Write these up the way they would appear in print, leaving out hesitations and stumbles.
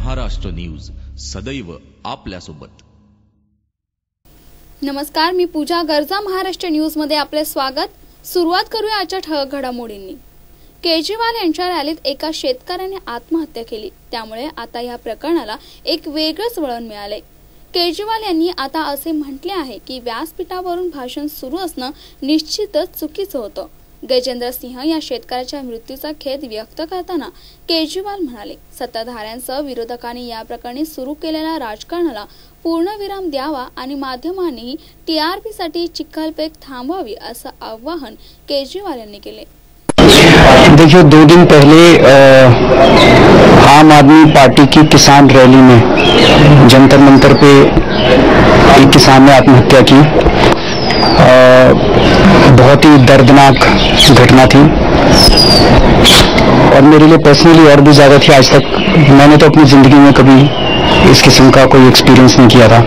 Maharashtra news सदैव आपल्यासोबत। नमस्कार, मी पूजा गर्जा महाराष्ट्र न्यूज मध्ये आपले स्वागत। सुरुवात करूया आजच्या ठळक घडामोडींनी। केजरीवाल यांच्या रॅलीत एका शेतकऱ्याने आत्महत्या केली, त्यामुळे आता या प्रकरणाला एक वेगळंच वळण मिळाले। केजरीवाल यांनी आता असे म्हटले आहे की व्यासपीठावरून भाषण सुरू असणं निश्चितच चुकीचं होतं। गजेंद्र सिंह या शेतकऱ्याच्या मृत्यूचा खेद व्यक्त करताना केजरीवाल म्हणाले, सत्ताधाऱ्यांसह विरोधकांनी या प्रकरणी सुरू केलेल्या राजकारणाला पूर्णविराम द्यावा आणि माध्यमांनी टीआरपी साठी चिखलफेक थांबवावी असं आवाहन केजरीवाल यांनी केले। देखिए, 2 दिन पहले आम आदमी पार्टी की किसान रैली में जंतर मंतर पे एक किसान ने आत्महत्या की। बहुत ही दर्दनाक घटना थी और मेरे लिए पर्सनली और भी ज्यादा थी। आज तक मैंने तो अपनी जिंदगी में कभी इस किस्म का कोई एक्सपीरियंस नहीं किया था।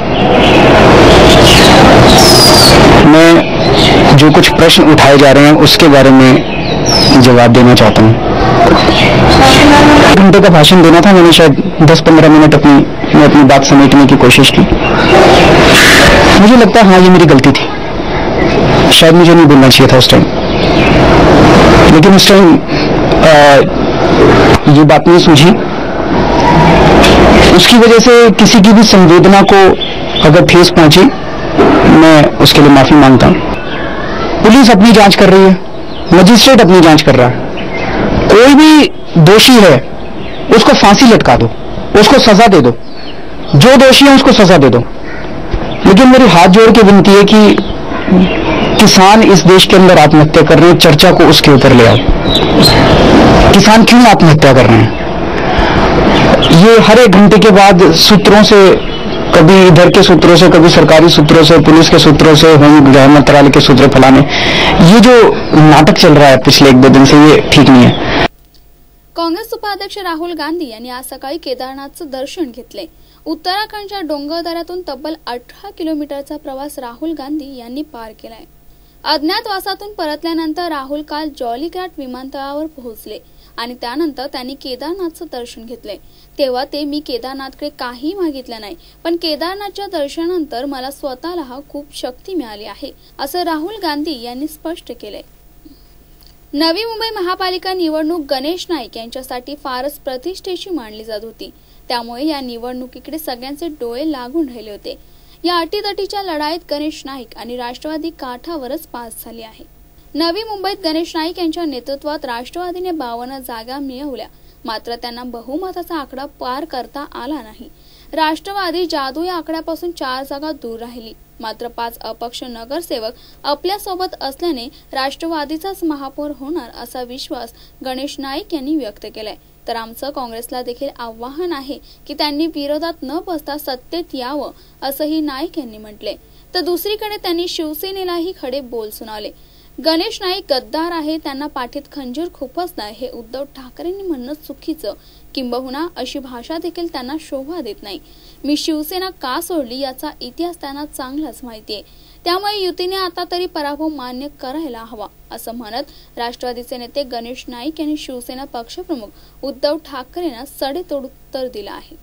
मैं जो कुछ प्रश्न उठाए जा रहे हैं उसके बारे में जवाब देना चाहता हूँ। 1 घंटे का भाषण देना था, मैंने शायद 10-15 मिनट अपनी बात समेटने की कोशिश की। मुझे लगता है हाँ, ये मेरी गलती थी, शायद मुझे नहीं बोलना चाहिए था उस टाइम, लेकिन उस टाइम ये बात नहीं सूझी। उसकी वजह से किसी की भी संवेदना को अगर ठेस पहुंची, मैं उसके लिए माफी मांगता हूं। पुलिस अपनी जांच कर रही है, मजिस्ट्रेट अपनी जांच कर रहा है। कोई भी दोषी है उसको फांसी लटका दो, उसको सजा दे दो। जो दोषी है उसको सजा दे दो। लेकिन मेरी हाथ जोड़ के विनती है कि किसान इस देश के अंदर आत्महत्या कर रहे हैं, चर्चा को उसके ऊपर ले आओ। किसान क्यों आत्महत्या कर रहे हैं? ये हर 1 घंटे के बाद सूत्रों से, कभी इधर के सूत्रों से, कभी सरकारी सूत्रों से, पुलिस के सूत्रों से, होम गृह मंत्रालय के सूत्र फैलाने, ये जो नाटक चल रहा है पिछले 1-2 दिन से, ये ठीक नहीं है। काँग्रेस उपाध्यक्ष राहुल गांधी यांनी आज सकाळी केदारनाथचं दर्शन घेतले। उत्तराखंडच्या डोंगरदऱ्यातून तब्बल 18 किलोमीटरचा प्रवास राहुल गांधी यांनी पार केलाय। अज्ञातवासातून परतल्यानंतर राहुल काल जॉलीग्रांट विमानतळावर पोहोचले आणि त्यानंतर त्यांनी केदारनाथचं दर्शन घेतले। तेव्हा ते मी केदारनाथकडे काही मागितलं नाही, पण केदारनाथच्या दर्शनानंतर मला स्वतःला खूप शक्ती मिळाली आहे, असं राहुल गांधी यांनी स्पष्ट केलंय। नवी मुंबई महापालिका निवडणूक गणेश नाईक यांच्यासाठी फारच प्रतिष्ठेची मानली जात होती, त्यामुळे या निवडणुकीकडे सगळ्यांचे डोळे लागून राहिले होते। या अटीतटीच्या लढाईत गणेश नाईक आणि राष्ट्रवादी काठावरच पास झाली आहे। नवी मुंबईत गणेश नाईक यांच्या नेतृत्वात राष्ट्रवादीने 52 जागा मिळवल्या, मात्र त्यांना बहुमताचा आकडा पार करता आला नाही। राष्ट्रवादी जादू या आकड्यापासून 4 जागा दूर राहिली, मात्र 5 अपक्ष नगरसेवक आपल्या सोबत असल्याने राष्ट्रवादीचाच महापौर होणार असा विश्वास गणेश नाईक यांनी व्यक्त केलाय। तर आमचं काँग्रेसला देखील आव्हान आहे की त्यांनी विरोधात न बसता सत्तेत यावं, असंही नाईक यांनी म्हटले। तर दुसरीकडे त्यांनी शिवसेनेलाही खडे बोल सुनावले। गणेश नाईक गद्दार आहे, त्यांना पाठीत खंजीर खुपसणं हे उद्धव ठाकरेंनी म्हणणं चुकीचं, किंबहुना अशी भाषा देखील त्यांना शोभा देत नाही। मी शिवसेना का सोडली याचा इतिहास त्यांना चांगलाच माहितीये, त्यामुळे युतीने आता तरी पराभव मान्य करायला हवा, असं म्हणत राष्ट्रवादीचे नेते गणेश नाईक यांनी शिवसेना पक्षप्रमुख उद्धव ठाकरेंना सडेतोड उत्तर दिलं आहे।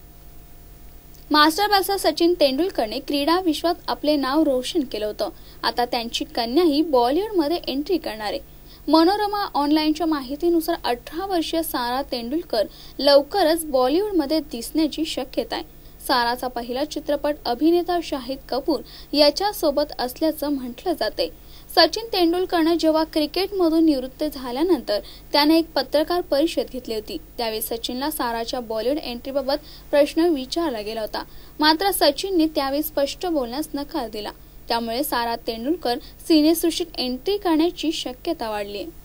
मास्टर ब्लास्टर सचिन तेंडुलकरने क्रीडा विश्वात आपले नाव रोशन केलं होतं। आता त्यांची कन्याही बॉलिवूडमध्ये एंट्री करणार आहे। मनोरमा ऑनलाईनच्या माहितीनुसार 18 वर्षीय सारा तेंडुलकर लवकरच बॉलिवूडमध्ये दिसण्याची शक्यता आहे। साराचा पहिला चित्रपट अभिनेता शाहिद कपूर याच्या सोबत असल्याचं म्हटलं जाते। सचिन तेंडुलकरने जेव्हा क्रिकेटमधून निवृत्त झाल्यानंतर त्याने एक पत्रकार परिषद घेतली होती, त्यावेळी सचिनला साराच्या बॉलिवूड एंट्रीबाबत प्रश्न विचारला गेला होता, मात्र सचिनने त्यावेळी स्पष्ट बोलण्यास नकार दिला। त्यामुळे सारा तेंडुलकर सिनेसृष्टीत एंट्री करण्याची शक्यता वाढली आहे।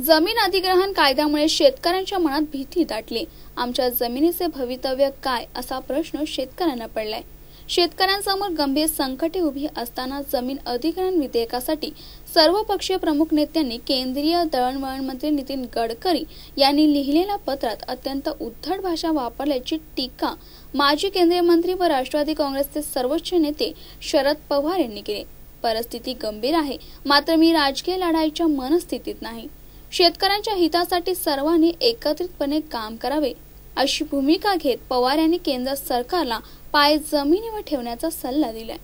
जमीन अधिग्रहण कायद्यामुळे शेतकऱ्यांच्या मनात भीती दाटली। आमच्या जमिनीचे भवितव्य काय, असा प्रश्न शेतकऱ्यांना पडलाय। शेतकऱ्यांसमोर गंभीर संकटे उभी असताना जमीन अधिग्रहण विधेयकासाठी सर्वपक्षीय प्रमुख नेत्यांनी केंद्रीय दळणवळण मंत्री नितीन गडकरी यांनी लिहिलेल्या पत्रात अत्यंत उद्धट भाषा वापरल्याची टीका माजी केंद्रीय मंत्री व राष्ट्रवादी काँग्रेसचे सर्वोच्च नेते शरद पवार यांनी केली। परिस्थिती गंभीर आहे, मात्र मी राजकीय लढाईच्या मनस्थितीत नाही। शेतकऱ्यांच्या हितासाठी सर्वांनी एकत्रितपणे काम करावे अशी भूमिका घेत पवार यांनी केंद्र सरकारला पाय जमिनीवर ठेवण्याचा सल्ला दिलाय.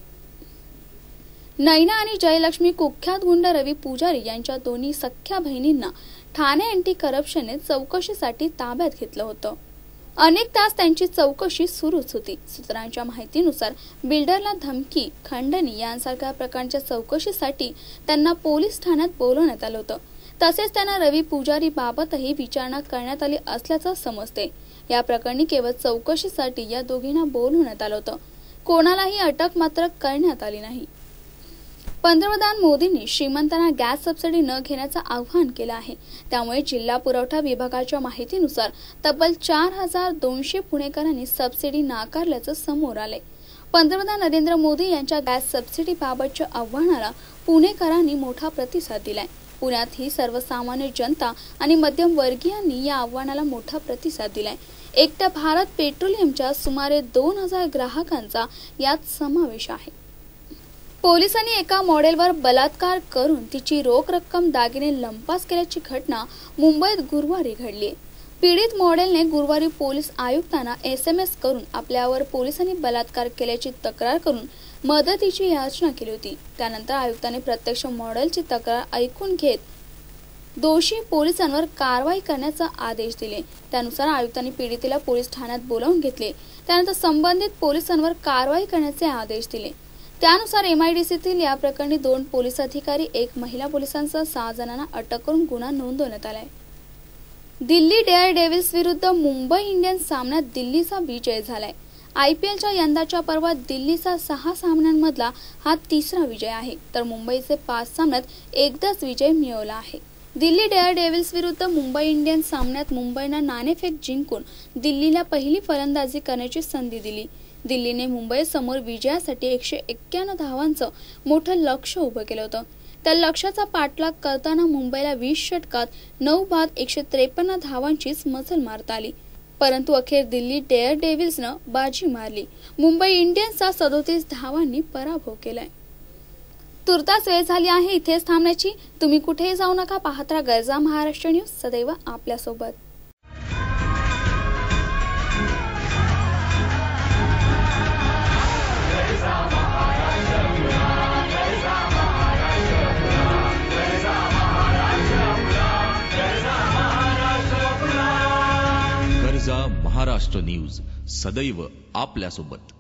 नैना आणि जयलक्ष्मी कुख्यात गुंड रवी पुजारी यांच्या दोन्ही सख्ख्या बहिणींना ठाणे अँटी करप्शनने चौकशीसाठी ताब्यात घेतलं होतं. अनेक तास त्यांची चौकशी सुरूच होती. सूत्रांच्या माहितीनुसार बिल्डरला धमकी, खंडणी यांसारख्या प्रकारच्या चौकशीसाठी त्यांना पोलीस ठाण्यात बोलवण्यात आलं होतं. तसेच त्यांना रवी पुजारी बाबतही विचारणा करण्यात आली असल्याचं समजते. या प्रकरणी केवळ चौकशीसाठी या दोघींना बोलवण्यात आलं होतं. कोणालाही अटक मात्र करण्यात आली नाही. पंतप्रधान मोदींनी श्रीमंतांना गॅस सबसिडी न घेण्याचं आवाहन केलं आहे. त्यामुळे जिल्हा पुरवठा विभागाच्या माहितीनुसार तब्बल 4200 पुणेकरांनी सबसिडी नाकारल्याचं समोर आलंय. पंतप्रधान नरेंद्र मोदी यांच्या गॅस सबसिडी बाबतच्या आव्हानाला पुणेकरांनी मोठा प्रतिसाद दिलाय. पुण्यातही सर्वसामान्य जनता आणि मध्यमवर्गीयांनी या आव्हानाला मोठा प्रतिसाद दिलाय. एकट्या भारत पेट्रोलियमच्या सुमारे 2000 ग्राहकांचा यात समावेश आहे. पोलिसांनी एका मॉडेलवर बलात्कार करून तिची रोख रक्कम दागिने लंपास केल्याची घटना मुंबईत गुरुवारी घडली. पीडित मॉडेलने गुरुवारी पोलीस आयुक्तांना SMS करून आपल्यावर पोलिसांनी बलात्कार केल्याची तक्रार करून मदतीची याचना केली होती. त्यानंतर आयुक्तांनी प्रत्यक्ष मॉडेलची तक्रार ऐकून घेत दोषी पोलिसांवर कारवाई करण्याचा आदेश दिले. त्यानुसार आयुक्तांनी पीडितेला पोलीस ठाण्यात बोलावून घेतले. त्यानंतर संबंधित पोलिसांवर कारवाई करण्याचे आदेश दिले. त्यानुसार MIDCतील या प्रकरणी 2 पोलीस अधिकारी, 1 महिला पोलिसांसह 6 जणांना अटक करून गुन्हा नोंदवण्यात आलाय. दिल्ली डेअरडेव्हिल्स विरुद्ध मुंबई इंडियन्स सामन्यात दिल्लीचा विजय झालाय. IPLच्या यंदाच्या पर्वात दिल्लीचा 6 सामन्यांमधला हा तिसरा विजय आहे. तर मुंबईचे 5 सामन्यात एकदाच विजय मिळवला आहे. दिल्ली डेअरडेव्हिल्स विरुद्ध मुंबई इंडियन्स सामन्यात मुंबईनं नाणेफेक जिंकून दिल्लीला पहिली फलंदाजी करण्याची संधी दिली. दिल्लीने मुंबईसमोर विजयासाठी 191 धावांचं मोठं लक्ष्य उभं केलं होतं. त्या लक्ष्याचा पाठलाग करताना मुंबईला 20 षटकात 9 बाद 153 धावांचीच मजल मारता आली. परंतु अखेर दिल्ली डेअरडेव्हिल्सनं बाजी मारली. मुंबई इंडियन्सचा 37 धावांनी पराभव केलाय. तुर्तास वेळ झाली आहे इथेच थांबण्याची. तुम्ही कुठेही जाऊ नका. पाहत राहा गर्जा महाराष्ट्र न्यूज, सदैव आपल्यासोबत. गर्जा महाराष्ट्र न्यूज, सदैव आपल्यासोबत.